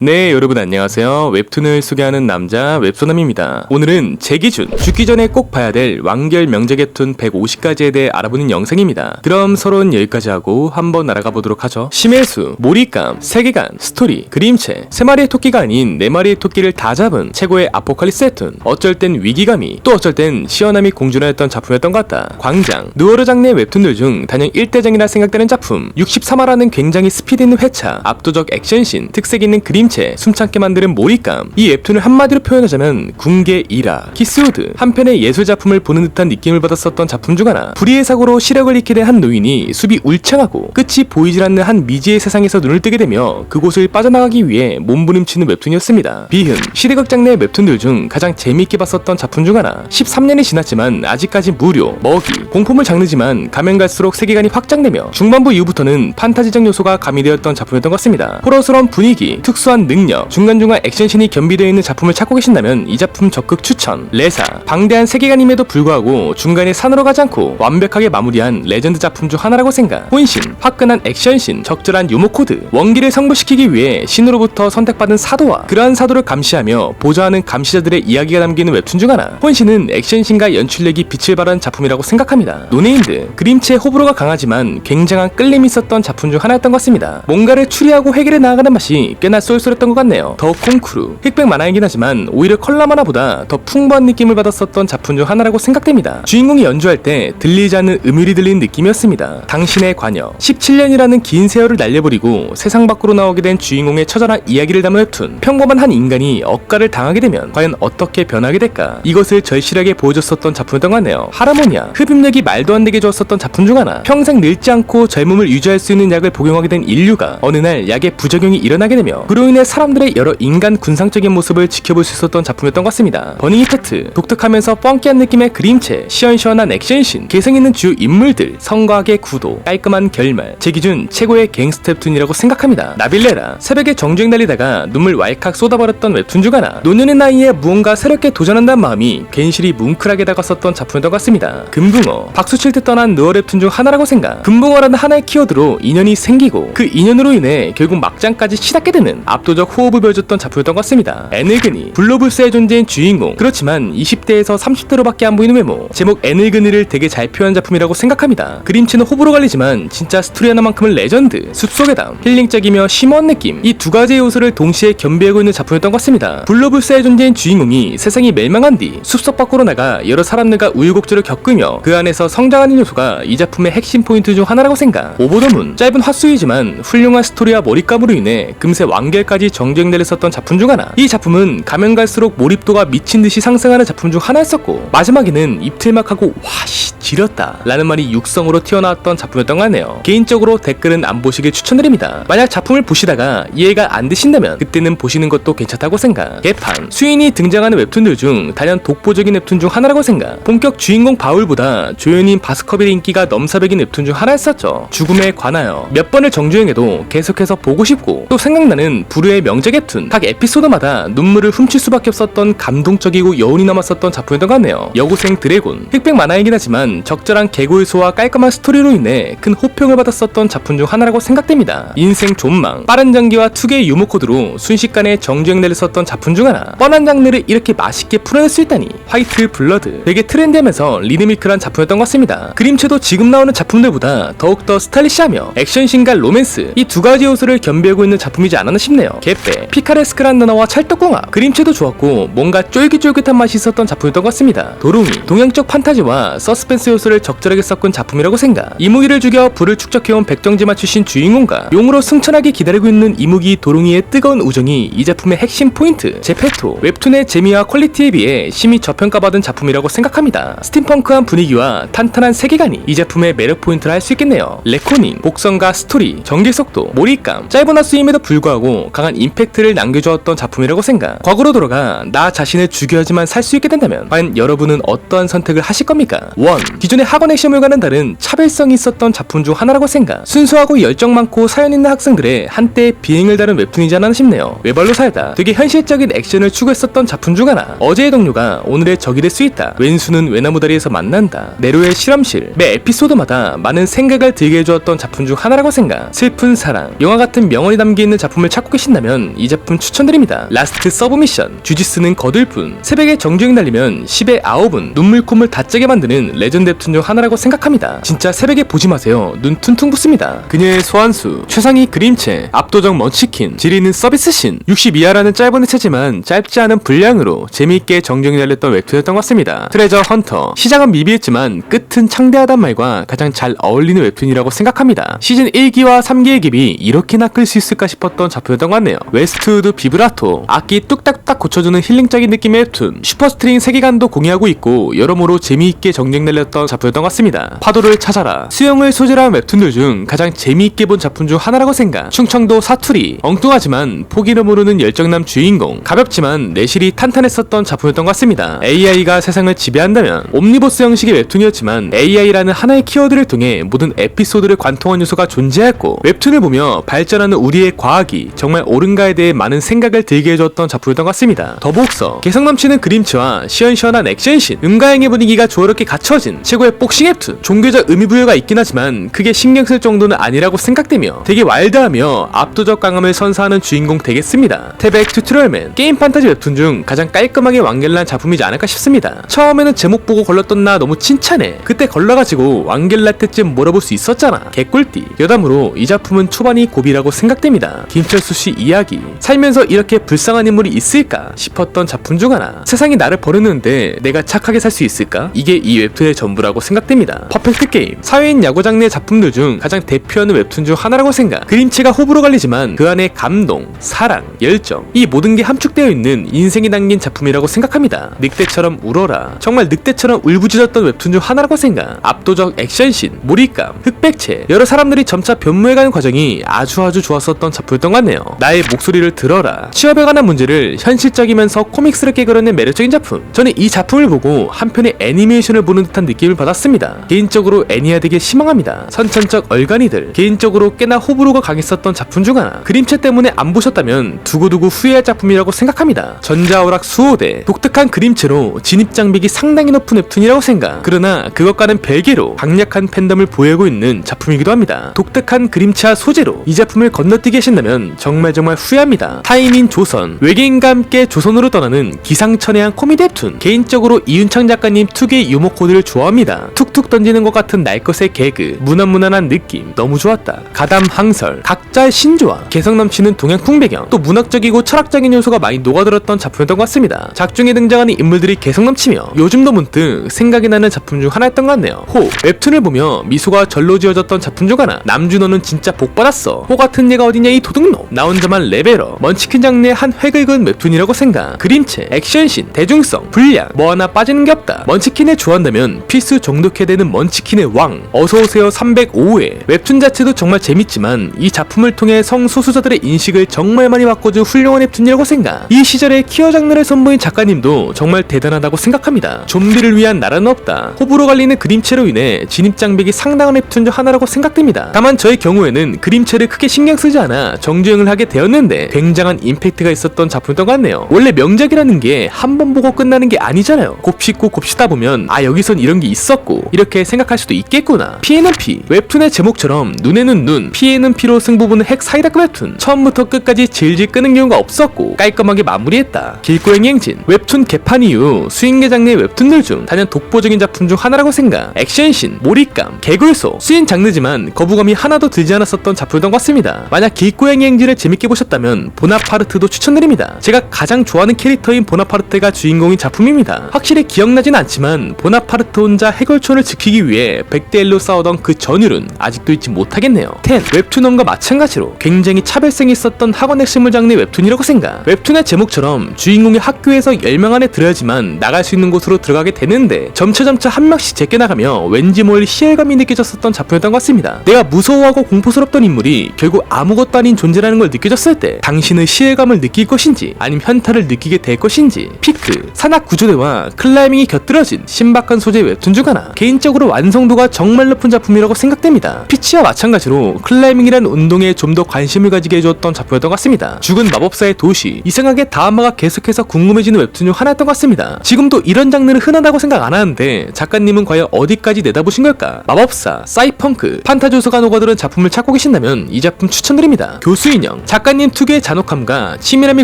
네, 여러분 안녕하세요. 웹툰을 소개하는 남자 웹소남입니다. 오늘은 제 기준 죽기 전에 꼭 봐야 될 완결 명작 웹툰 150가지에 대해 알아보는 영상입니다. 그럼 서론 여기까지 하고 한번 날아가 보도록 하죠. 심해수, 몰입감, 세계관, 스토리, 그림체, 3마리의 토끼가 아닌 4마리의 토끼를 다 잡은 최고의 아포칼립스 웹툰. 어쩔 땐 위기감이, 또 어쩔 땐 시원함이 공존하였던 작품이었던 것 같다. 광장, 누어르 장르의 웹툰들 중 단연 1대장이라 생각되는 작품. 63화라는 굉장히 스피드 있는 회차, 압도적 액션씬, 특색 있는 그림 숨참게 만드는 몰입감. 이 웹툰을 한마디로 표현하자면 궁계 일화, 키스우드. 한편의 예술작품을 보는 듯한 느낌을 받았었던 작품 중 하나. 불의의 사고로 시력을 잃게 된 한 노인이 숲이 울창하고 끝이 보이질 않는 한 미지의 세상에서 눈을 뜨게 되며 그곳을 빠져나가기 위해 몸부림치는 웹툰이었습니다. 비흔, 시대극 장르의 웹툰들 중 가장 재미있게 봤었던 작품 중 하나. 13년이 지났지만 아직까지 무료, 먹이, 공포물 장르지만 가면 갈수록 세계관이 확장되며 중반부 이후부터는 판타지적 요소가 가미되었던 작품이었던 것 같습니다. 호러스러운 분위기, 특수한 능력, 중간중간 액션씬이 겸비되어 있는 작품을 찾고 계신다면 이 작품 적극 추천. 레사, 방대한 세계관임에도 불구하고 중간에 산으로 가지 않고 완벽하게 마무리한 레전드 작품 중 하나라고 생각. 혼신, 화끈한 액션씬, 적절한 유머 코드, 원기를 성불시키기 위해 신으로부터 선택받은 사도와 그러한 사도를 감시하며 보좌하는 감시자들의 이야기가 담기는 웹툰 중 하나. 혼신은 액션씬과 연출력이 빛을 발한 작품이라고 생각합니다. 노네임드, 그림체의 호불호가 강하지만 굉장한 끌림이 있었던 작품 중 하나였던 것 같습니다. 뭔가를 추리하고 해결해 나아가는 맛이 꽤나 쏠쏠했던 것 같네요. 더 콩쿠르, 흑백 만화이긴 하지만 오히려 컬러 만화보다 더 풍부한 느낌을 받았었던 작품 중 하나라고 생각됩니다. 주인공이 연주할 때 들리지 않는 음율이 들리는 느낌이었습니다. 당신의 관여, 17년이라는 긴 세월을 날려버리고 세상 밖으로 나오게 된 주인공의 처절한 이야기를 담은 웹툰. 평범한 한 인간이 억가를 당하게 되면 과연 어떻게 변하게 될까? 이것을 절실하게 보여줬었던 작품이었던 것 같네요. 하라모니아, 흡입력이 말도 안 되게 좋았었던 작품 중 하나. 평생 늙지 않고 젊음을 유지할 수 있는 약을 복용하게 된 인류가 어느 날 약의 부작용이 일어나게 되며 그로 인해 사람들의 여러 인간 군상적인 모습을 지켜볼 수 있었던 작품이었던 것 같습니다. 버닝 이펙트, 독특하면서 펑키한 느낌의 그림체, 시원시원한 액션씬, 개성있는 주요 인물들, 성과학의 구도, 깔끔한 결말. 제 기준 최고의 갱스터 웹툰이라고 생각합니다. 나빌레라, 새벽에 정주행 달리다가 눈물 왈칵 쏟아버렸던 웹툰 중 하나. 노년의 나이에 무언가 새롭게 도전한다는 마음이 괜시리 뭉클하게 다가섰던 작품이었던 것 같습니다. 금붕어, 박수 칠 듯 떠난 누어 웹툰 중 하나라고 생각. 금붕어라는 하나의 키워드로 인연이 생기고 그 인연으로 인해 결국 막장까지 치닫게 되는 압도적 호흡을 보여줬던 작품이었던 것 같습니다. 에늙은이, 블로불스의 존재인 주인공. 그렇지만 20대에서 30대로밖에 안 보이는 외모. 제목 에늙은이를 되게 잘 표현한 작품이라고 생각합니다. 그림체는 호불호 갈리지만 진짜 스토리 하나만큼은 레전드. 숲속의 담, 힐링적이며 심오한 느낌. 이 두 가지의 요소를 동시에 겸비하고 있는 작품이었던 것 같습니다. 블로불스의 존재인 주인공이 세상이 멸망한 뒤 숲속 밖으로 나가 여러 사람들과 우유곡절을 겪으며 그 안에서 성장하는 요소가 이 작품의 핵심 포인트 중 하나라고 생각. 오버더문, 짧은 핫수이지만 훌륭한 스토리와 몰입감으로 인해 금세 완결까지 정주행 내렸었던 작품 중 하나. 이 작품은 가면 갈수록 몰입도가 미친듯이 상승하는 작품 중 하나였었고 마지막에는 입틀막하고 와씨 지렸다 라는 말이 육성으로 튀어나왔던 작품이었던 것 같네요. 개인적으로 댓글은 안 보시길 추천드립니다. 만약 작품을 보시다가 이해가 안 되신다면 그때는 보시는 것도 괜찮다고 생각. 개판, 수인이 등장하는 웹툰들 중 단연 독보적인 웹툰 중 하나라고 생각. 본격 주인공 바울보다 조연인 바스커빌의 인기가 넘사벽인 웹툰 중 하나였었죠. 죽음에 관하여 몇 번을 정주행해도 계속해서 보고 싶고 또 생각나는 부르의 명작 웹툰. 각 에피소드마다 눈물을 훔칠 수밖에 없었던 감동적이고 여운이 남았었던 작품이었던 것 같네요. 여고생 드래곤, 흑백 만화이긴 하지만 적절한 개고 요소와 깔끔한 스토리로 인해 큰 호평을 받았었던 작품 중 하나라고 생각됩니다. 인생 존망, 빠른 전개와 특유의 유머 코드로 순식간에 정주행 내렸었던 작품 중 하나. 뻔한 장르를 이렇게 맛있게 풀어낼 수 있다니. 화이트 블러드, 되게 트렌디하면서 리드미컬한 작품이었던 것 같습니다. 그림체도 지금 나오는 작품들보다 더욱더 스타일리시하며 액션씬과 로맨스, 이 두 가지 요소를 겸비하고 있는 작품이지 않았나 싶네요. 개빼, 피카레스크란 단어와 찰떡궁합, 그림체도 좋았고 뭔가 쫄깃쫄깃한 맛이 있었던 작품이었던 것 같습니다. 도롱이, 동양적 판타지와 서스펜스 요소를 적절하게 섞은 작품이라고 생각. 이무기를 죽여 불을 축적해온 백정지마 출신 주인공과 용으로 승천하기 기다리고 있는 이무기 도롱이의 뜨거운 우정이 이 작품의 핵심 포인트. 제페토, 웹툰의 재미와 퀄리티에 비해 심히 저평가받은 작품이라고 생각합니다. 스팀펑크한 분위기와 탄탄한 세계관이 이 작품의 매력 포인트를 할 수 있겠네요. 레코닝, 복선과 스토리, 전개 속도, 몰입감, 짧은 핫수임에도 불구하고 강한 임팩트를 남겨주었던 작품이라고 생각. 과거로 돌아가 나 자신을 죽여야지만 살 수 있게 된다면 과연 여러분은 어떠한 선택을 하실 겁니까? 원, 기존의 학원 액션물과는 다른 차별성이 있었던 작품 중 하나라고 생각. 순수하고 열정 많고 사연 있는 학생들의 한때의 비행을 다룬 웹툰이지 않나 싶네요. 외발로 살다, 되게 현실적인 액션을 추구했었던 작품 중 하나. 어제의 동료가 오늘의 적이 될 수 있다. 왼수는 외나무다리에서 만난다. 네로의 실험실, 매 에피소드마다 많은 생각을 들게 해주었던 작품 중 하나라고 생각. 슬픈 사랑, 영화 같은 명언이 담겨있는 작품을 찾고 계신다면 하신다면 이 작품 추천드립니다. 라스트 서브미션, 주짓수는 거들 뿐, 새벽에 정주행 날리면 10에 9은 눈물 콧물 다 짜게 만드는 레전드 웹툰 중 하나라고 생각합니다. 진짜 새벽에 보지 마세요. 눈 퉁퉁 붓습니다. 그녀의 소환수, 최상위 그림체, 압도적 먼치킨, 지리는 서비스신, 62화라는 짧은 회차지만 짧지 않은 분량으로 재미있게 정주행 날렸던 웹툰이었던 것 같습니다. 트레저 헌터, 시작은 미비했지만 끝은 창대하단 말과 가장 잘 어울리는 웹툰이라고 생각합니다. 시즌 1기와 3기의 깁이 이렇게나 끌 수 있을까 싶었던 작품이었던 것 같네요. 웨스트우드 비브라토, 악기 뚝딱딱 고쳐주는 힐링적인 느낌의 웹툰, 슈퍼스트링 세계관도 공유하고 있고 여러모로 재미있게 정주행 날렸던 작품이었던 것 같습니다. 파도를 찾아라, 수영을 소재로 한 웹툰들 중 가장 재미있게 본 작품 중 하나라고 생각. 충청도 사투리, 엉뚱하지만 포기를 모르는 열정남 주인공, 가볍지만 내실이 탄탄했었던 작품이었던 것 같습니다. AI가 세상을 지배한다면, 옴니버스 형식의 웹툰이었지만 AI라는 하나의 키워드를 통해 모든 에피소드를 관통한 요소가 존재했고 웹툰을 보며 발전하는 우리의 과학이 정말 옳은가에 대해 많은 생각을 들게 해줬던 작품이었던 것 같습니다. 더복서, 개성 넘치는 그림체와 시원시원한 액션씬, 음가행의 분위기가 조화롭게 갖춰진 최고의 복싱 웹툰. 종교적 의미부여가 있긴 하지만 크게 신경 쓸 정도는 아니라고 생각되며 되게 와일드하며 압도적 강함을 선사하는 주인공 되겠습니다. 태백 튜토리얼맨, 게임 판타지 웹툰 중 가장 깔끔하게 완결난 작품이지 않을까 싶습니다. 처음에는 제목 보고 걸렀던 나 너무 칭찬해. 그때 걸러가지고 완결날 때쯤 물어볼 수 있었잖아. 개꿀띠. 여담으로 이 작품은 초반이 고비라고 생각됩니다. 김철수 씨 이야기, 살면서 이렇게 불쌍한 인물이 있을까 싶었던 작품 중 하나. 세상이 나를 버렸는데 내가 착하게 살 수 있을까? 이게 이 웹툰의 전부라고 생각됩니다. 퍼펙트 게임, 사회인 야구 장르의 작품들 중 가장 대표하는 웹툰 중 하나라고 생각. 그림체가 호불호 갈리지만 그 안에 감동, 사랑, 열정, 이 모든 게 함축되어 있는 인생이 담긴 작품이라고 생각합니다. 늑대처럼 울어라, 정말 늑대처럼 울부짖었던 웹툰 중 하나라고 생각. 압도적 액션씬, 몰입감, 흑백체, 여러 사람들이 점차 변모해가는 과정이 아주 좋았었던 작품이었던 것 같네요. 나의 목소리를 들어라, 취업에 관한 문제를 현실적이면서 코믹스럽게 그려낸 매력적인 작품. 저는 이 작품을 보고 한편의 애니메이션을 보는 듯한 느낌을 받았습니다. 개인적으로 애니화 되게 희망합니다. 선천적 얼간이들, 개인적으로 꽤나 호불호가 강했었던 작품 중 하나. 그림체 때문에 안 보셨다면 두고두고 후회할 작품이라고 생각합니다. 전자오락 수호대, 독특한 그림체로 진입장벽이 상당히 높은 웹툰이라고 생각. 그러나 그것과는 별개로 강력한 팬덤을 보유하고 있는 작품이기도 합니다. 독특한 그림체와 소재로 이 작품을 건너뛰게 하신다면 정말 후회합니다. 타임인 조선, 외계인과 함께 조선으로 떠나는 기상천외한 코미디 웹툰. 개인적으로 이윤창 작가님 특유의 유머 코드를 좋아합니다. 툭툭 던지는 것 같은 날 것의 개그, 무난무난한 느낌 너무 좋았다. 가담 항설, 각자의 신조와 개성 넘치는 동양풍 배경, 또 문학적이고 철학적인 요소가 많이 녹아들었던 작품이었던 것 같습니다. 작중에 등장하는 인물들이 개성 넘치며 요즘도 문득 생각이 나는 작품 중 하나였던 것 같네요. 호, 웹툰을 보며 미소가 절로 지어졌던 작품 중 하나. 남준호는 진짜 복 받았어. 호 같은 얘가 어디냐 이 도둑놈. 나 혼자만 레벨업. 먼치킨 장르의 한 획을 그은 웹툰이라고 생각. 그림체, 액션씬, 대중성, 분량, 뭐 하나 빠지는 게 없다. 먼치킨을 좋아한다면 필수 정독해야 되는 먼치킨의 왕. 어서오세요 305회. 웹툰 자체도 정말 재밌지만 이 작품을 통해 성소수자들의 인식을 정말 많이 바꿔준 훌륭한 웹툰이라고 생각. 이 시절에 키어 장르를 선보인 작가님도 정말 대단하다고 생각합니다. 좀비를 위한 나라는 없다. 호불호 갈리는 그림체로 인해 진입장벽이 상당한 웹툰 중 하나라고 생각됩니다. 다만 저의 경우에는 그림체를 크게 신경 쓰지 않아 정주행을 하게 되었는데 굉장한 임팩트가 있었던 작품이었던 것 같네요. 원래 명작이라는 게 한 번 보고 끝나는 게 아니잖아요. 곱씹고 곱씹다 보면 아 여기선 이런 게 있었고 이렇게 생각할 수도 있겠구나. 피에는 피, 웹툰의 제목처럼 눈에는 눈, 피에는 피로 승부보는 핵 사이다급 웹툰. 처음부터 끝까지 질질 끄는 경우가 없었고 깔끔하게 마무리했다. 길고양이 행진, 웹툰 개판 이후 수인계 장르의 웹툰들 중 단연 독보적인 작품 중 하나라고 생각. 액션씬, 몰입감, 개굴소, 수인 장르지만 거부감이 하나도 들지 않았었던 작품이었던 것 같습니다. 만약 길고양이 행진을 재밌게 보셨다면 보나파르트도 추천드립니다. 제가 가장 좋아하는 캐릭터인 보나파르트가 주인공인 작품입니다. 확실히 기억나진 않지만 보나파르트 혼자 해골촌을 지키기 위해 100대1로 싸우던 그 전율은 아직도 잊지 못하겠네요. 10, 웹툰원과 마찬가지로 굉장히 차별성이 있었던 학원 액션물 장르의 웹툰이라고 생각. 웹툰의 제목처럼 주인공이 학교에서 10명 안에 들어야지만 나갈 수 있는 곳으로 들어가게 되는데 점차 한 명씩 제껴나가며 왠지 모를 희열감이 느껴졌었던 작품이었던 것 같습니다. 내가 무서워하고 공포스럽던 인물이 결국 아무것도 아닌 존재라는 걸 느껴졌을 때 당신은 희열감을 느낄 것인지 아니면 현타를 느끼게 될 것인지. 피크, 산악 구조대와 클라이밍이 곁들여진 신박한 소재의 웹툰 중 하나. 개인적으로 완성도가 정말 높은 작품이라고 생각됩니다. 피치와 마찬가지로 클라이밍이라는 운동에 좀 더 관심을 가지게 해줬던 작품이었던 것 같습니다. 죽은 마법사의 도시, 이상하게 다음화가 계속해서 궁금해지는 웹툰 중 하나였던 것 같습니다. 지금도 이런 장르는 흔하다고 생각 안 하는데 작가님은 과연 어디까지 내다보신 걸까? 마법사, 사이펑크, 판타지 요소가 녹아드는 작품을 찾고 계신다면 이 작품 추천드립니다. 교수인형, 작가님 특유의 잔혹함과 치밀함이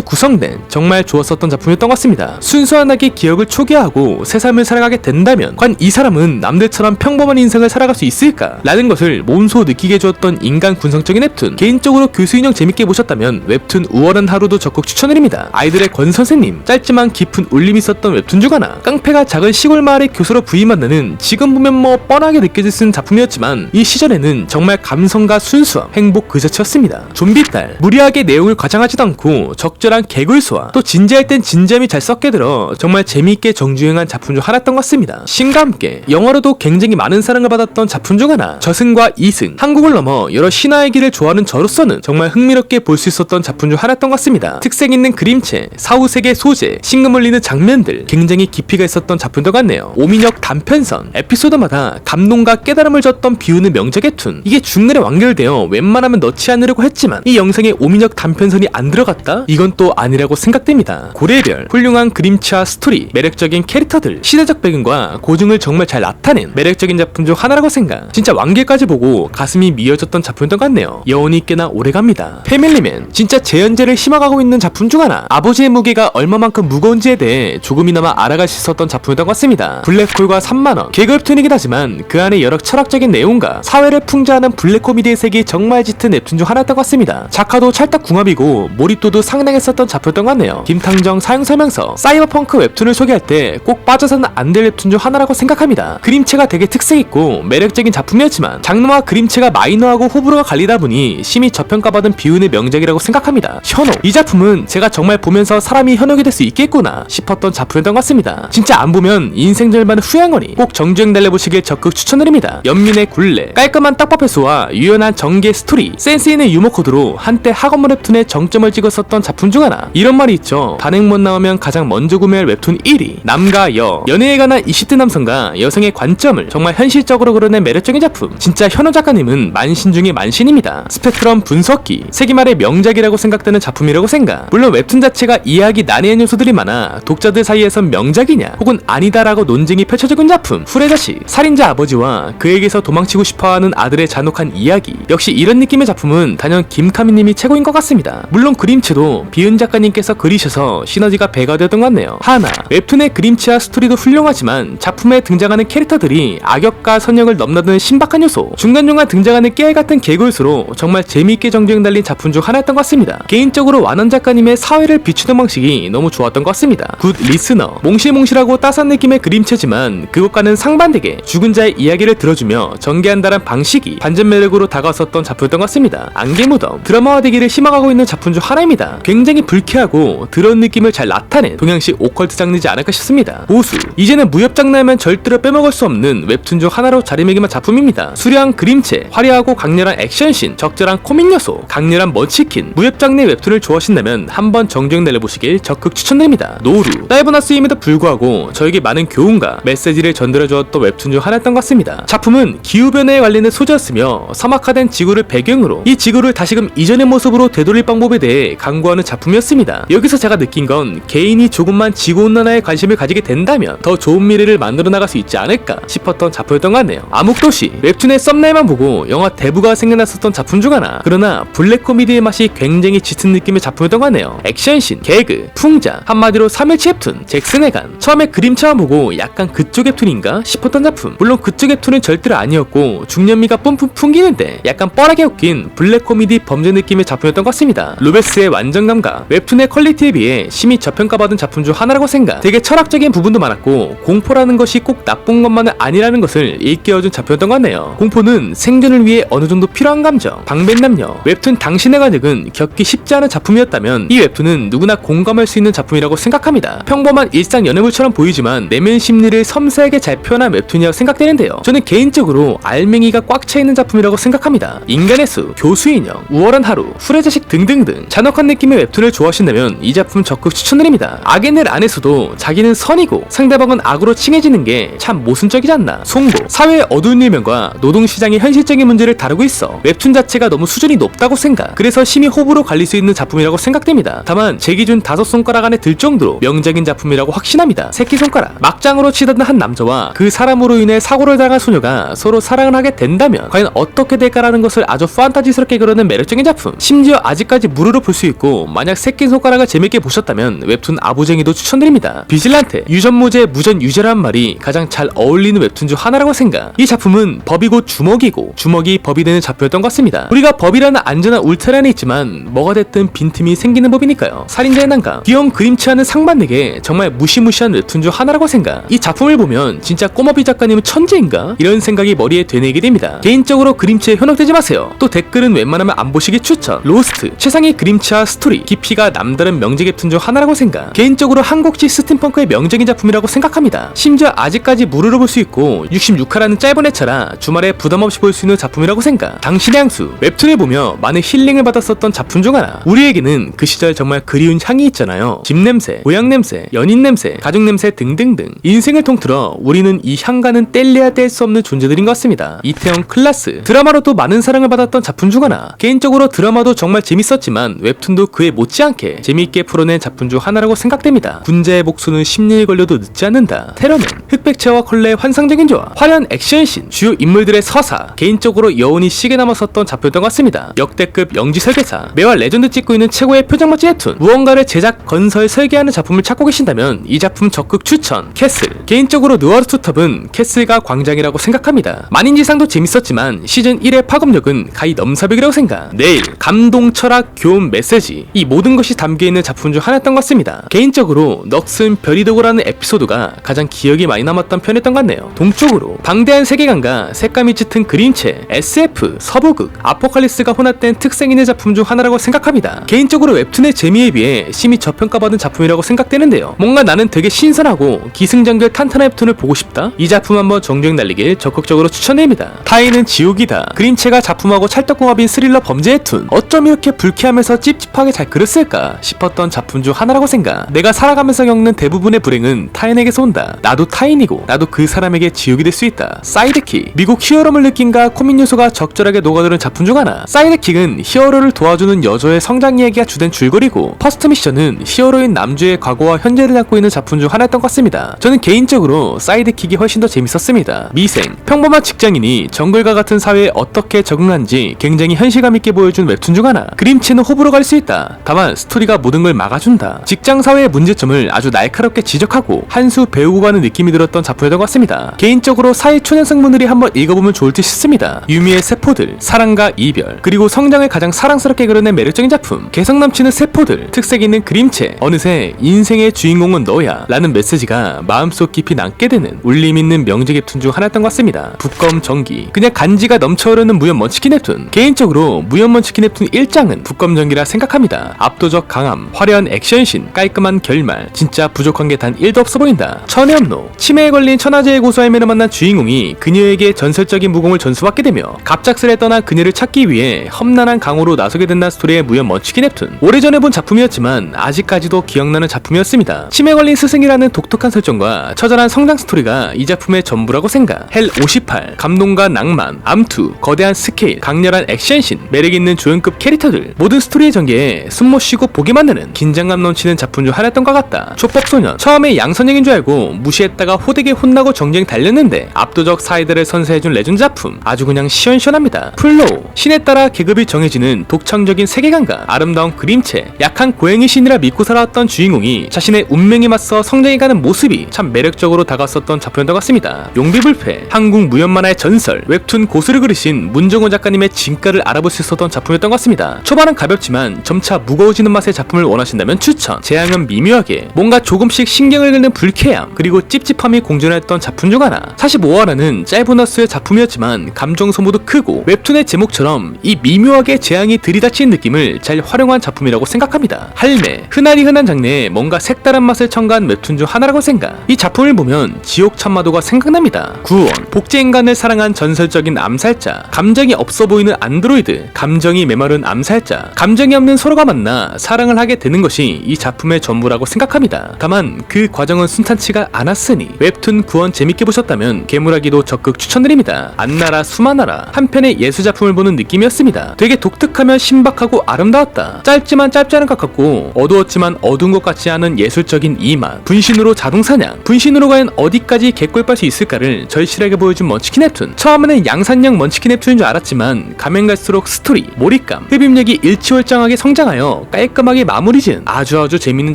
구성된 정말 좋았었던 작품이었던 것 같습니다. 순수한하게 기억을 초기화하고 새 삶을 살아가게 된다면 과연 이 사람은 남들처럼 평범한 인생을 살아갈 수 있을까? 라는 것을 몸소 느끼게 해주었던 인간 군성적인 웹툰. 개인적으로 교수 인형 재밌게 보셨다면 웹툰 우월한 하루도 적극 추천드립니다. 아이들의 권 선생님, 짧지만 깊은 울림이 있었던 웹툰 중 하나. 깡패가 작은 시골 마을의 교수로 부임한다는 지금 보면 뭐 뻔하게 느껴질 수 있는 작품이었지만 이 시절에는 정말 감성과 순수함, 행복 그 자체였습니다. 좀비딸, 무리하게 내용을 과장하지도 않고 적절한 개굴소와 또 진지할 땐 진지함이 잘 섞여 들어 정말 재미있게 정주행한 작품 중 하나였던 것 같습니다. 신과 함께 영화로도 굉장히 많은 사랑을 받았던 작품 중 하나. 저승과 이승, 한국을 넘어 여러 신화의 길을 좋아하는 저로서는 정말 흥미롭게 볼 수 있었던 작품 중 하나였던 것 같습니다. 특색 있는 그림체, 사후세계 소재, 신금 울리는 장면들 굉장히 깊이가 있었던 작품도 같네요. 오민혁 단편선, 에피소드마다 감동과 깨달음을 줬던 비우는 명작 웹툰. 이게 중간에 완결되어 웬만하면 넣지 않으려고 했지만 이 영상에 오민혁 단편선이 안 들어갔다? 이건 또 아니라고 생각됩니다. 고래별, 훌륭한 그림체와 스토리, 매력적인 캐릭터들, 시대적 배경과 고증을 정말 잘 나타낸 매력적인 작품 중 하나라고 생각. 진짜 완결까지 보고 가슴이 미어졌던 작품이었던 것 같네요. 여운이 꽤나 오래갑니다. 패밀리맨, 진짜 재현재를 심어가고 있는 작품 중 하나. 아버지의 무게가 얼마만큼 무거운지에 대해 조금이나마 알아갈 수 있었던 작품이었던 것 같습니다. 블랙홀과 3만원, 개그 웹툰이긴 하지만 그 안에 여러 철학적인 내용과 사회를 풍자하는 블랙 코미디의 색이 정말 짙은 웹툰 중 하나였던 것 같습니다. 작화도 찰떡궁합이고 몰입도도 상당했었던 작품이었던 것 같네요. 김탕정 사용설명서, 사이버펑크 웹툰을 소개할 때 꼭 빠져서는 안 될 웹툰 중 하나라고 생각합니다. 그림체가 되게 특색있고 매력적인 작품이었지만 장르와 그림체가 마이너하고 호불호가 갈리다 보니 심히 저평가받은 비운의 명작이라고 생각합니다. 현혹, 이 작품은 제가 정말 보면서 사람이 현혹이 될 수 있겠구나 싶었던 작품이었던 것 같습니다. 진짜 안 보면 인생 절반은 후회하거니 꼭 정주행 달려보시길 적극 추천드립니다. 연민의 굴레, 깔끔한 떡밥 회수와 유연한 전개 스토리, 센스 있는 유머 코드로 한때 학원물 웹툰에 정점을 찍었었던 작품 중 하나. 이런 말이 있죠. 단행본 나오면 가장 먼저 구매할 웹툰 1위. 남과 여, 연애에 관한 20대 남성과 여성의 관점을 정말 현실적으로 그려낸 매력적인 작품. 진짜 현호 작가님은 만신 중에 만신입니다. 스펙트럼 분석기, 세기말의 명작이라고 생각되는 작품이라고 생각. 물론 웹툰 자체가 이해하기 난해한 요소들이 많아 독자들 사이에선 명작이냐 혹은 아니다라고 논쟁이 펼쳐지고 있는 작품. 후레자식, 살인자 아버지와 그에게서 도망치고 싶어하는 아들의 잔혹한 이야기. 역시 이런 느낌의 작품은 단연 김카미님이 최고인 것 같습니다. 물론 그림체도 비은 작가님께서 그리셔서 시너지가 배가 되었던 것 같네요. 하나, 웹툰의 그림체와 스토리도 훌륭하지만 작품에 등장하는 캐릭터들이 악역과 선역을 넘나드는 신박한 요소, 중간중간 등장하는 깨알같은 개그요소로 정말 재미있게 정주행 달린 작품 중 하나였던 것 같습니다. 개인적으로 완원 작가님의 사회를 비추는 방식이 너무 좋았던 것 같습니다. 굿 리스너, 몽실몽실하고 따스한 느낌의 그림체지만 그것과는 상반되게 죽은 자의 이야기를 들어주며 전개한다는 방식이 반전 매력으로 다가왔었던 작품이었던 것 같습니다. 안개무덤, 드라마화 되기를 희망하고 있는 작품 중 하나입니다. 굉장히 불쾌하고 더러운 느낌을 잘 나타낸 동양식 오컬트 장르지 않을까 싶습니다. 보수, 이제는 무협 장르하면 절대로 빼먹을 수 없는 웹툰 중 하나로 자리매김한 작품입니다. 수려한 그림체, 화려하고 강렬한 액션씬, 적절한 코믹 요소, 강렬한 먼치킨, 무협 장르의 웹툰을 좋아하신다면 한번 정주행 내려보시길 적극 추천드립니다. 노루, 짧은 쓰임에도 불구하고 저에게 많은 교훈과 메시지를 전달해주었던 웹툰 중 하나였던 것 같습니다. 작품은 기후변화에 관련된 소재였으며 사막화된 지구를 배경으로 이 지구를 다시금 이전의 모습으로 되돌릴 방법에 대해 강구하는 작품이었습니다. 여기서 제가 느낀 건 개인이 조금만 지구온난화에 관심을 가지게 된다면 더 좋은 미래를 만들어 나갈 수 있지 않을까 싶었던 작품이었던 것 같네요. 암흑도시, 웹툰의 썸네일만 보고 영화 대부가 생각났었던 작품 중 하나. 그러나 블랙 코미디의 맛이 굉장히 짙은 느낌의 작품이었던 것 같네요. 액션씬, 개그, 풍자, 한마디로 3일치 웹툰, 잭슨의 간. 처음에 그림체만 보고 약간 그쪽 웹툰인가 싶었던 작품. 물론 그쪽 웹툰은 절대로 아니었고 중년미가 뿜뿜 풍기는데 약간 뻔하게 웃긴 블랙 코미디 범죄 느낌의 작품이었던 것 같습니다. 로베스의 완전 감각, 웹툰의 퀄리티에 비해 심히 저평가받은 작품 중 하나라고 생각. 되게 철학적인 부분도 많았고 공포라는 것이 꼭 나쁜 것만은 아니라는 것을 일깨워준 작품이었던 것 같네요. 공포는 생존을 위해 어느 정도 필요한 감정. 방뱃남녀, 웹툰 당신의 가족은 겪기 쉽지 않은 작품이었다면 이 웹툰은 누구나 공감할 수 있는 작품이라고 생각합니다. 평범한 일상 연애물처럼 보이지만 내면 심리를 섬세하게 잘 표현한 웹툰이라고 생각되는데요. 저는 개인적으로 알맹이가 꽉 차있는 작품이라고 생각합니다. 인간의 수, 교수 인형, 우월한 하루, 후레자식 등등등 잔혹한 느낌의 웹툰을 좋아하신다면 이 작품 적극 추천드립니다. 악인을 안에서도 자기는 선이고 상대방은 악으로 칭해지는 게 참 모순적이지 않나. 송고, 사회의 어두운 일면과 노동시장의 현실적인 문제를 다루고 있어 웹툰 자체가 너무 수준이 높다고 생각. 그래서 심히 호불호 갈릴 수 있는 작품이라고 생각됩니다. 다만 제 기준 5손가락 안에 들 정도로 명작인 작품이라고 확신합니다. 새끼손가락, 막장으로 치닫는 한 남자와 그 사람으로 인해 사고를 당한 소녀가 서로 사랑을 하게 된다면 과연 어떻게 될까라는 것을 아주 판타지스럽게 그려낸 매력적인 작품. 심지어 심지어 아직까지 무료로 볼 수 있고, 만약 새끼손가락을 재밌게 보셨다면 웹툰 아부쟁이도 추천드립니다. 비질란테, 유전무죄 무전 유죄라는 말이 가장 잘 어울리는 웹툰 중 하나라고 생각. 이 작품은 법이고 주먹이고 주먹이 법이 되는 작품이었던 것 같습니다. 우리가 법이라는 안전한 울타리 안에 있지만 뭐가 됐든 빈틈이 생기는 법이니까요. 살인자의 난감, 귀여운 그림체하는 상반되게 정말 무시무시한 웹툰 중 하나라고 생각. 이 작품을 보면 진짜 꼬마비 작가님은 천재인가? 이런 생각이 머리에 되뇌게 됩니다. 개인적으로 그림체에 현혹되지 마세요. 또 댓글은 웬만하면 안 보시기 추천. 로스트, 최상의 그림체와 스토리, 깊이가 남다른 명작 웹툰 중 하나라고 생각. 개인적으로 한국식 스팀펑크의 명작인 작품이라고 생각합니다. 심지어 아직까지 무료로 볼 수 있고 66화라는 짧은 회차라 주말에 부담없이 볼 수 있는 작품이라고 생각. 당신의 향수, 웹툰을 보며 많은 힐링을 받았었던 작품 중 하나. 우리에게는 그 시절 정말 그리운 향이 있잖아요. 집 냄새, 고향 냄새, 연인 냄새, 가족 냄새 등등등. 인생을 통틀어 우리는 이 향과는 뗄래야 뗄 수 없는 존재들인 것 같습니다. 이태원 클라스, 드라마로도 많은 사랑을 받았던 작품 중 하나. 개인적으로 드라마도 정말 재밌었지만 웹툰도 그에 못지않게 재미있게 풀어낸 작품 중 하나라고 생각됩니다. 군자의 복수는 10년이 걸려도 늦지 않는다. 테러맨, 흑백체와 컬레의 환상적인 조합, 화려한 액션씬, 주요 인물들의 서사. 개인적으로 여운이 시게 남았었던 작품이었던 것 같습니다. 역대급 영지 설계사, 매화 레전드 찍고 있는 최고의 표정 멋진 웹툰. 무언가를 제작, 건설, 설계하는 작품을 찾고 계신다면 이 작품 적극 추천. 캐슬, 개인적으로 누아르 투톱은 캐슬과 광장이라고 생각합니다. 만인지상도 재밌었지만 시즌 1의 파급력은 가히 넘사벽이라고 생각. 내일, 감동, 철학, 교훈, 메시지, 이 모든 것이 담겨있는 작품 중 하나였던 것 같습니다. 개인적으로 넋은 별이 되고라는 에피소드가 가장 기억이 많이 남았던 편이었던 것 같네요. 동쪽으로, 방대한 세계관과 색감이 짙은 그림체, SF, 서부극, 아포칼립스가 혼합된 특색 있는 작품 중 하나라고 생각합니다. 개인적으로 웹툰의 재미에 비해 심히 저평가받은 작품이라고 생각되는데요. 뭔가 나는 되게 신선하고 기승전결 탄탄한 웹툰을 보고 싶다? 이 작품 한번 정주행 날리길 적극적으로 추천드립니다. 타인은 지옥이다. 그림체가 작품하고 찰떡궁합인 스릴러 범죄 웹툰. 어쩜 이렇게 불쾌하면서 찝찝하게 잘 그렸을까 싶었던 작품 중 하나라고 생각. 내가 살아가면서 겪는 대부분의 불행은 타인에게서 온다. 나도 타인이고 나도 그 사람에게 지옥이 될 수 있다. 사이드킥, 미국 히어로물 느낌과 코믹 요소가 적절하게 녹아드는 작품 중 하나. 사이드킥은 히어로를 도와주는 여자의 성장 이야기가 주된 줄거리고, 퍼스트 미션은 히어로인 남주의 과거와 현재를 담고 있는 작품 중 하나였던 것 같습니다. 저는 개인적으로 사이드킥이 훨씬 더 재밌었습니다. 미생, 평범한 직장인이 정글과 같은 사회에 어떻게 적응한지 굉장히 현실감 있게 보여준 웹툰 중 하나. 그림체는 호불호 갈 수 있다. 다만 스토리가 모든 걸 막아준다. 직장 사회의 문제점을 아주 날카롭게 지적하고 한 수 배우고 가는 느낌이 들었던 작품이었던 것 같습니다. 개인적으로 사회 초년생분들이 한번 읽어보면 좋을 듯 싶습니다. 유미의 세포들, 사랑과 이별, 그리고 성장을 가장 사랑스럽게 그려낸 매력적인 작품. 개성 넘치는 세포들, 특색 있는 그림체, 어느새 인생의 주인공은 너야 라는 메시지가 마음속 깊이 남게 되는 울림 있는 명작 웹툰 중 하나였던 것 같습니다. 북검 전기, 그냥 간지가 넘쳐흐르는 무연 먼치킨 웹툰. 개인적으로 무연 먼치킨 웹툰 1장은 북검 전기라 생각합니다. 압도적 강함, 화려한 액션씬, 깔끔한 결말, 진짜 부족한 게 단 1도 없어 보인다. 천의 업로, 치매에 걸린 천하제의 고수아이메를 만난 주인공이 그녀에게 전설적인 무공을 전수받게 되며 갑작스레 떠난 그녀를 찾기 위해 험난한 강호로 나서게 된다는 스토리의 무연 먼치킨 웹툰. 오래전에 본 작품이었지만 아직까지도 기억나는 작품이었습니다. 치매 걸린 스승이라는 독특한 설정과 처절한 성장 스토리가 이 작품의 전부라고 생각. 헬 58, 감동과 낭만, 암투, 거대한 스케일, 강렬한 액션씬, 매력있는 조연급 캐릭터들, 모든 스토리의 전개에 숨 못 쉬고 보게 만드는 긴장감 넘치는 작품 중 하나였던 것 같다. 촉법소년, 처음에 양선형인 줄 알고 무시했다가 호되게 혼나고 정쟁 달렸는데 압도적 사이드를 선사해준 레전드 작품. 아주 그냥 시원시원합니다. 플로우, 신에 따라 계급이 정해지는 독창적인 세계관과 아름다운 그림체, 약한 고행의 신이라 믿고 살아왔던 주인공이 자신의 운명에 맞서 성장해가는 모습이 참 매력적으로 다가왔었던 작품이었던 것 같습니다. 용비불패, 한국 무협만화의 전설, 웹툰 고수를 그리신 문정호 작가님의 진가를 알아볼 수 있었던 작품이었던 것 같습니다. 초반은 가볍지만 점차 무거워지는 맛의 작품을 원하신다면 추천. 재앙은 미묘하게, 뭔가 조금씩 신경을 긁는 불쾌함, 그리고 찝찝함이 공존했던 작품 중 하나. 45화라는 짧은 화수의 작품이었지만 감정 소모도 크고 웹툰의 제목처럼 이 미묘하게 재앙이 들이닥치는 느낌을 잘 활용한 작품이라고 생각합니다. 할매, 흔하디 흔한 장르에 뭔가 색다른 맛을 첨가한 웹툰 중 하나라고 생각. 이 작품을 보면 지옥 참마도가 생각납니다. 구원, 복제인간을 사랑한 전설적인 암살자, 감정이 없어 보이는 안드로이드, 감정이 메마른 암살자, 감정이 없는 서로가 만나 사랑을 하게 되는 것이 이 작품의 전부라고 생각합니다. 다만 그 과정은 순탄치가 않았으니 웹툰 구원 재밌게 보셨다면 괴물하기도 적극 추천드립니다. 안나라 수만나라, 한편의 예술작품을 보는 느낌이었습니다. 되게 독특하며 신박하고 아름다웠다. 짧지만 짧지 않은 것 같고 어두웠지만 어두운 것 같지 않은 예술적인 이 맛. 분신으로 자동사냥, 분신으로 과연 어디까지 개꿀빨 수 있을까를 절실하게 보여준 먼치킨 웹툰. 처음에는 양산형 먼치킨 웹툰인 줄 알았지만 가면 갈수록 스토리, 몰입감, 흡입력이 일치월장하게 성장하여 깔끔하게 마무리 지은 아주 재밌는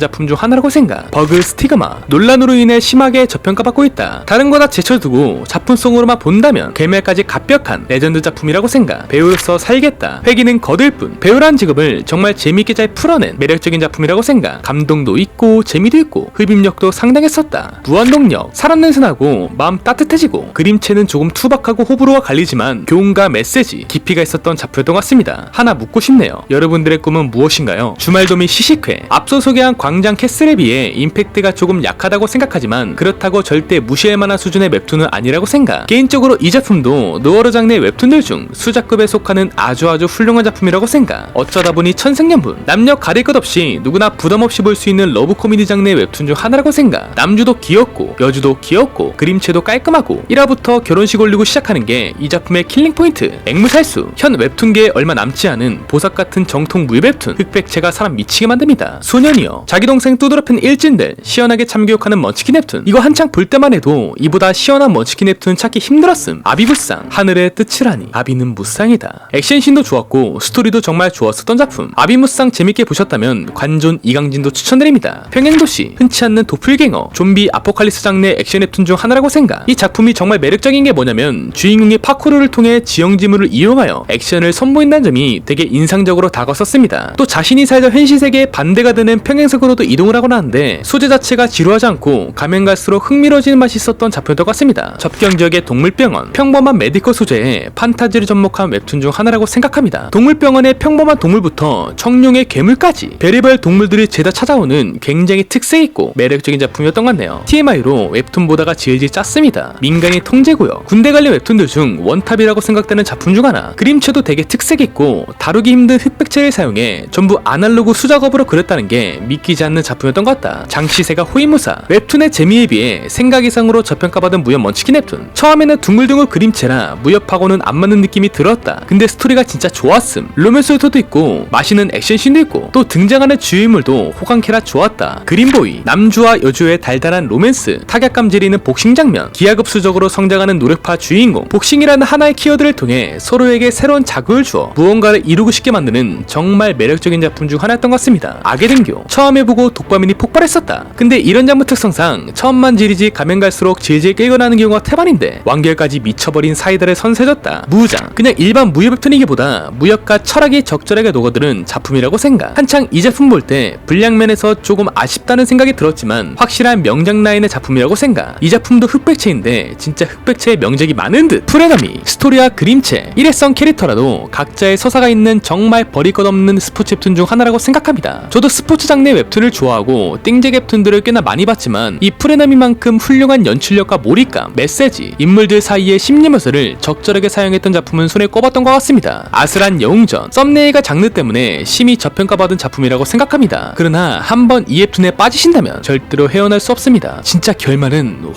작품 중 하나라고 생각. 버그 스티그마, 논란으로 인해 심하게 저평가받고 있다. 다른 거 다 제쳐두고 작품성으로만 본다면 괴멸까지 갑벽한 레전드 작품이라고 생각. 배우로서 살겠다. 회기는 거들 뿐 배우란 직업을 정말 재밌게 잘 풀어낸 매력적인 작품이라고 생각. 감동도 있고 재미도 있고 흡입력도 상당했었다. 무한동력, 사람 냄새나고 마음 따뜻해지고 그림체는 조금 투박하고 호불호가 갈리지만 교훈과 메시지, 깊이가 있었던 작품이었던 것 같습니다. 하나 묻고 싶네요. 여러분들의 꿈은 무엇인가요? 주말도미 시식회, 앞서 소개한 광장 캐슬에 비해 임팩트가 조금 약하다고 생각하지만 그렇다고 절대 무시할 만한 수준의 웹툰은 아니라고 생각. 개인적으로 이 작품도 노어르 장르의 웹툰들 중 수작급에 속하는 아주 훌륭한 작품이라고 생각. 어쩌다 보니 천생연분, 남녀 가릴 것 없이 누구나 부담 없이 볼 수 있는 러브 코미디 장르의 웹툰 중 하나라고 생각. 남주도 귀엽고 여주도 귀엽고 그림체도 깔끔하고 1화부터 결혼식 올리고 시작하는 게 이 작품의 킬링 포인트. 앵무살수, 현 웹툰계에 얼마 남지 않은 보석 같은 정통 무협 웹툰. 흑백체가 사람 미치게 만듭니다. 소년이여, 자기 동생 뚜드러핀 일진들 시원하게 참교육하는 먼치킨 웹툰. 이거 한창 볼 때만 해도 이보다 시원한 먼치킨 웹툰 찾기 힘들었음. 아비무쌍, 하늘의 뜻이라니 아비는 무쌍이다. 액션신도 좋았고 스토리도 정말 좋았었던 작품. 아비무쌍 재밌게 보셨다면 관존 이강진도 추천드립니다. 평행도시, 흔치 않는 도플갱어, 좀비 아포칼리스 장르의 액션 웹툰 중 하나라고 생각. 이 작품이 정말 매력적인 게 뭐냐면 주인공이 파쿠르를 통해 지형지물을 이용하여 액션을 선보인다는 점이 되게 인상적으로 다가섰습니다. 또 자신이 살던 현실 세계에 반대가 되는 평행색으로도 이동을 하곤 하는데 소재 자체가 지루하지 않고 가면 갈수록 흥미로워지는 맛이 있었던 작품이었던 것 같습니다. 접경 지역의 동물병원, 평범한 메디컬 소재에 판타지를 접목한 웹툰 중 하나라고 생각합니다. 동물병원의 평범한 동물부터 청룡의 괴물까지 별의별 동물들이 죄다 찾아오는 굉장히 특색있고 매력적인 작품이었던 것 같네요. TMI로 웹툰 보다가 질질 짰습니다. 민간인 통제구역, 군대 관련 웹툰들 중 원탑이라고 생각되는 작품 중 하나. 그림체도 되게 특색있고 다루기 힘든 흑백체를 사용해 전부 아날로그 수작업으로 그렸다는 게 믿기지 않는 작품이었던 것 같다. 장시세가 호위무사, 웹툰의 재미에 비해 생각 이상으로 저평가받은 무협 먼치킨 웹툰. 처음에는 둥글둥글 그림체라 무협하고는 안 맞는 느낌이 들었다. 근데 스토리가 진짜 좋았음. 로맨스 요소도 있고 맛있는 액션씬도 있고 또 등장하는 주인물도 호강캐라 좋았다. 그린보이, 남주와 여주의 달달한 로맨스, 타격감 지리는 복싱 장면, 기하급수적으로 성장하는 노력파 주인공, 복싱이라는 하나의 키워드를 통해 서로에게 새로운 자극을 주어 무언가를 이루고 싶게 만드는 정말 매력적인 작품 중 하나였던 것 같습니다. 악의 등교, 처음에 보고 독바민이 폭발했었다. 근데 이런 장르 특성상 처음만 지리지 가면 갈수록 질질 끌고 나는 경우가 태반인데 완결까지 미쳐버린 사이다를 선사해줬다. 무장, 그냥 일반 무협 웹툰이기보다 무협과 철학이 적절하게 녹아드는 작품이라고 생각. 한창 이 작품 볼 때 분량면에서 조금 아쉽다는 생각이 들었지만 확실한 명작 라인의 작품이라고 생각. 이 작품도 흑백체인데 진짜 흑백체의 명작이 많은 듯. 프레너미, 스토리와 그림체, 일회성 캐릭터라도 각자의 서사가 있는 정말 버릴 것 없는 스포츠 웹툰 중 하나라고 생각합니다. 저도 스포츠 장르의 웹툰을 좋아하고 띵잭 웹툰들을 꽤나 많이 봤지만 이 프레너미만큼 훌륭한 연출력과 몰입감, 메시지, 인물들 사이의 심리 묘사를 적절하게 사용했던 작품은 손에 꼽았던 것 같습니다. 아슬한 영웅전, 썸네일과 장르 때문에 심히 저평가받은 작품이라고 생각합니다. 그러나 한번 이 웹툰에 빠지신다면 절대로 헤어날 수 없습니다. 진짜 결말은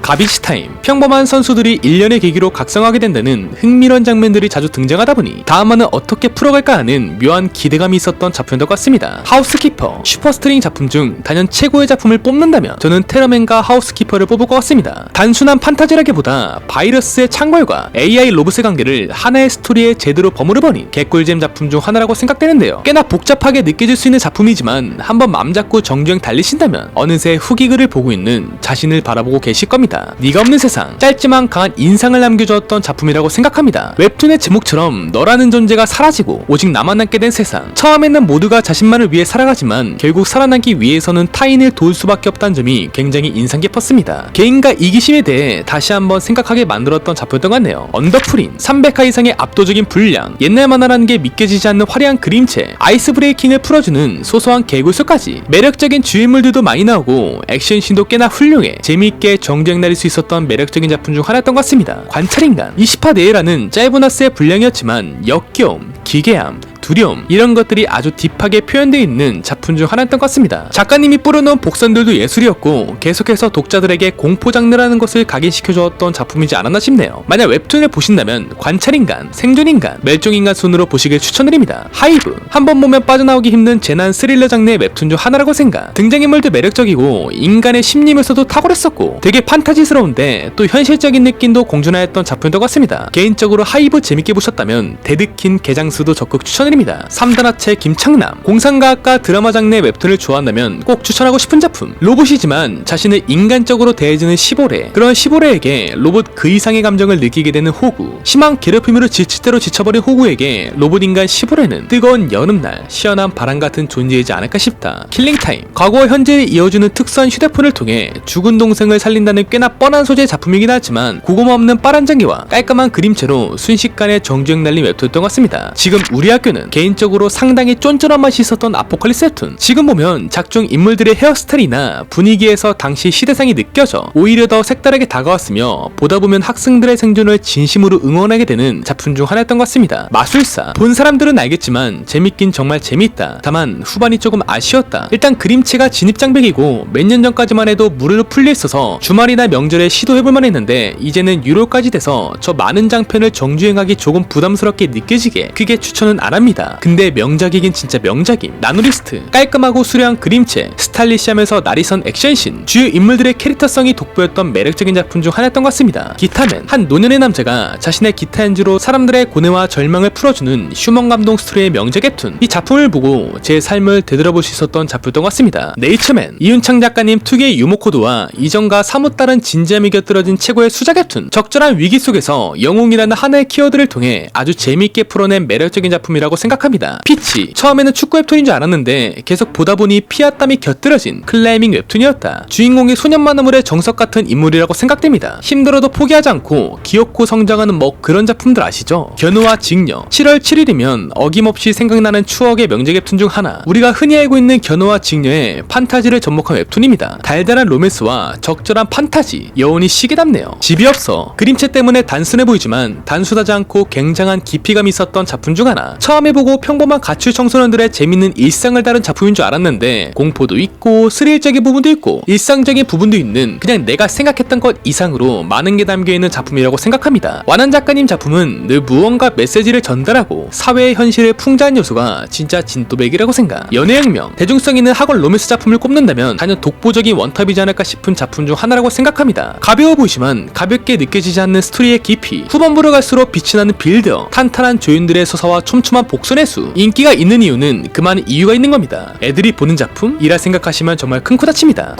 가비지 타임, 평범한 선수들이 1년의 계기로 각성하게 된다는 흥미로운 장면들이 자주 등장하다 보니 다음화는 어떻게 풀어갈까 하는 묘한 기대감이 있었던 작품인 것 같습니다. 하우스키퍼, 슈퍼스트링 작품 중 단연 최고의 작품을 뽑는다면 저는 테러맨과 하우스키퍼를 뽑을 것 같습니다. 단순한 판타지라기보다 바이러스의 창궐과 AI 로봇의 관계를 하나의 스토리에 제대로 버무려버린 개꿀잼 작품 중 하나라고 생각되는데요. 꽤나 복잡하게 느껴질 수 있는 작품이지만 한번 맘 잡고 정주행 달리신다면 어느새 후기 글을 보고 있는 자신을 바라보고 계실 겁니다. 네가 없는 세상, 짧지만 강한 인상을 남겨주었던 작품이라고 생각합니다. 웹툰의 제목처럼 너라는 존재가 사라지고 오직 나만 남게 된 세상. 처음에는 모두가 자신만을 위해 살아가지만 결국 살아남기 위해서는 타인을 도울 수밖에 없다는 점이 굉장히 인상 깊었습니다. 개인과 이기심에 대해 다시 한번 생각하게 만들었던 작품이었던 것 같네요. 언더프린, 300화 이상의 압도적인 분량, 옛날 만화라는 게 믿겨지지 않는 화려한 그림체, 아이스 브레이킹을 풀어주는 소소한 개구수까지 매력적인 주인물들도 많이 나오고 액션씬도 꽤나 훌륭해 재미있게 정주행 날릴 수 있었던 매력적인 작품 중 하나였던 것 같습니다. 관찰인간, 20화 내외라는 짧은 화수의 분량이었지만 역겨움, 기괴함, 두려움, 이런 것들이 아주 딥하게 표현되어 있는 작품 중 하나였던 것 같습니다. 작가님이 뿌려놓은 복선들도 예술이었고 계속해서 독자들에게 공포 장르라는 것을 각인시켜주었던 작품이지 않았나 싶네요. 만약 웹툰을 보신다면 관찰인간, 생존인간, 멸종인간 순으로 보시길 추천드립니다. 하이브, 한번 보면 빠져나오기 힘든 재난 스릴러 장르의 웹툰 중 하나라고 생각. 등장인물도 매력적이고 인간의 심리면서도 탁월했었고 되게 판타지스러운데 또 현실적인 느낌도 공존하였던 작품이었던 것 같습니다. 개인적으로 하이브 재밌게 보셨다면 데드킨 개장수도 적극 추천드립니다. 작품입니다. 3단 하체 김창남. 공상과학과 드라마 장르 웹툰을 좋아한다면 꼭 추천하고 싶은 작품. 로봇이지만 자신을 인간적으로 대해주는 시보레. 그런 시보레에게 로봇 그 이상의 감정을 느끼게 되는 호구. 심한 괴롭힘으로 지칠 대로 지쳐버린 호구에게 로봇 인간 시보레는 뜨거운 여름날 시원한 바람 같은 존재이지 않을까 싶다. 킬링타임. 과거와 현재를 이어주는 특수한 휴대폰을 통해 죽은 동생을 살린다는 꽤나 뻔한 소재의 작품이긴 하지만 고구마 없는 빠른 장기와 깔끔한 그림체로 순식간에 정주행 날린 웹툰이었던 것 같습니다. 지금 우리 학교는 개인적으로 상당히 쫀쫀한 맛이 있었던 아포칼립스 웹툰. 지금 보면 작중 인물들의 헤어스타일이나 분위기에서 당시 시대상이 느껴져 오히려 더 색다르게 다가왔으며 보다 보면 학생들의 생존을 진심으로 응원하게 되는 작품 중 하나였던 것 같습니다. 마술사. 본 사람들은 알겠지만 재밌긴 정말 재밌다. 다만 후반이 조금 아쉬웠다. 일단 그림체가 진입장벽이고 몇 년 전까지만 해도 무료로 풀려 있어서 주말이나 명절에 시도해볼만 했는데 이제는 유료까지 돼서 저 많은 장편을 정주행하기 조금 부담스럽게 느껴지게 크게 추천은 안합니다. 근데 명작이긴 진짜 명작임. 나누리스트. 깔끔하고 수려한 그림체, 스타일리시하면서 날이선 액션씬, 주요 인물들의 캐릭터성이 돋보였던 매력적인 작품 중 하나였던 것 같습니다. 기타맨. 한 노년의 남자가 자신의 기타 연주로 사람들의 고뇌와 절망을 풀어주는 휴먼 감동 스토리의 명작 웹툰. 이 작품을 보고 제 삶을 되돌아볼 수 있었던 작품이었던 것 같습니다. 네이처맨. 이윤창 작가님 특유의 유머 코드와 이전과 사뭇 다른 진지함이 곁들여진 최고의 수작 웹툰. 적절한 위기 속에서 영웅이라는 하나의 키워드를 통해 아주 재미있게 풀어낸 매력적인 작품이라고 생각합니다. 피치. 처음에는 축구 웹툰인 줄 알았는데 계속 보다 보니 피와 땀이 곁들여진 클라이밍 웹툰이었다. 주인공이 소년 만화물의 정석 같은 인물이라고 생각됩니다. 힘들어도 포기하지 않고 귀엽고 성장하는 뭐 그런 작품들 아시죠? 견우와 직녀. 7월 7일이면 어김없이 생각나는 추억의 명작 웹툰 중 하나. 우리가 흔히 알고 있는 견우와 직녀의 판타지를 접목한 웹툰입니다. 달달한 로맨스와 적절한 판타지. 여운이 시기답네요. 집이 없어. 그림체 때문에 단순해 보이지만 단순하지 않고 굉장한 깊이감이 있었던 작품 중 하나. 처음에 보고 평범한 가출 청소년들의 재밌는 일상을 다룬 작품인 줄 알았는데 공포도 있고 스릴적인 부분도 있고 일상적인 부분도 있는 그냥 내가 생각했던 것 이상으로 많은 게 담겨있는 작품이라고 생각합니다. 완한 작가님 작품은 늘 무언가 메시지를 전달하고 사회의 현실을 풍자한 요소가 진짜 진또백이라고 생각. 연애혁명. 대중성 있는 학원 로맨스 작품을 꼽는다면 단연 독보적인 원탑이지 않을까 싶은 작품 중 하나라고 생각합니다. 가벼워 보이지만 가볍게 느껴지지 않는 스토리의 깊이. 후반부로 갈수록 빛이 나는 빌드업. 탄탄한 조연들의 서사와 촘촘한 복선의 수. 인기가 있는 이유는 그만한 이유가 있는 겁니다. 애들이 보는 작품? 이라 생각하시면 정말 큰 코다칩니다.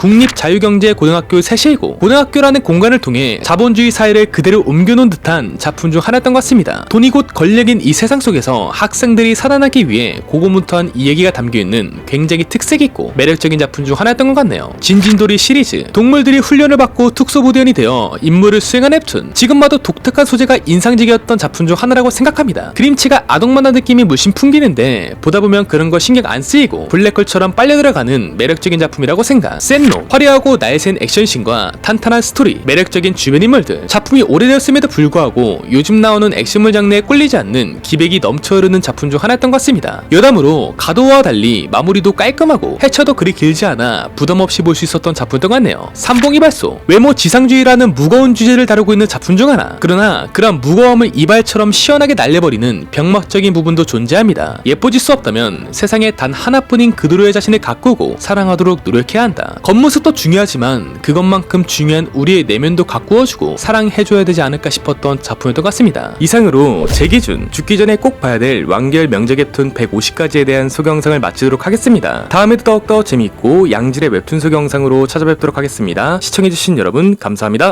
국립자유경제고등학교 세실고. 고등학교라는 공간을 통해 자본주의 사회를 그대로 옮겨놓은 듯한 작품 중 하나였던 것 같습니다. 돈이 곧 권력인 이 세상 속에서 학생들이 살아나기 위해 고고문투한 이야기가 담겨있는 굉장히 특색있고 매력적인 작품 중 하나였던 것 같네요. 진진도리 시리즈. 동물들이 훈련을 받고 특수부대원이 되어 임무를 수행한 웹툰. 지금 봐도 독특한 소재가 인상적이었던 작품 중 하나라고 생각합니다. 그림체가 아동만화 느낌이 물씬 풍기는데 보다 보면 그런 거 신경 안 쓰이고 블랙홀처럼 빨려 들어가는 매력적인 작품이라고 생각. 센노. 화려하고 날쌘 액션씬과 탄탄한 스토리, 매력적인 주변 인물들. 작품이 오래되었음에도 불구하고 요즘 나오는 액션물 장르에 꿀리지 않는 기백이 넘쳐 흐르는 작품 중 하나였던 것 같습니다. 여담으로 가도와 달리 마무리도 깔끔하고 해쳐도 그리 길지 않아 부담없이 볼 수 있었던 작품이었던 것 같네요. 삼봉이발소. 외모 지상주의라는 무거운 주제를 다루고 있는 작품 중 하나. 그러나 그런 무거움을 이발처럼 시원하게 날려버리는 병맛적인 부분도 존재합니다. 예뻐질 수 없다면 세상에 단 하나뿐인 그대로의 자신을 가꾸고 사랑하도록 노력해야 한다. 겉모습도 중요하지만 그것만큼 중요한 우리의 내면도 가꾸어주고 사랑해줘야 되지 않을까 싶었던 작품이었던 것 같습니다. 이상으로 제 기준 죽기 전에 꼭 봐야 될 완결 명작 웹툰 150가지에 대한 소개영상을 마치도록 하겠습니다. 다음에도 더욱더 재미있고 양질의 웹툰 소개영상으로 찾아뵙도록 하겠습니다. 시청해주신 여러분 감사합니다.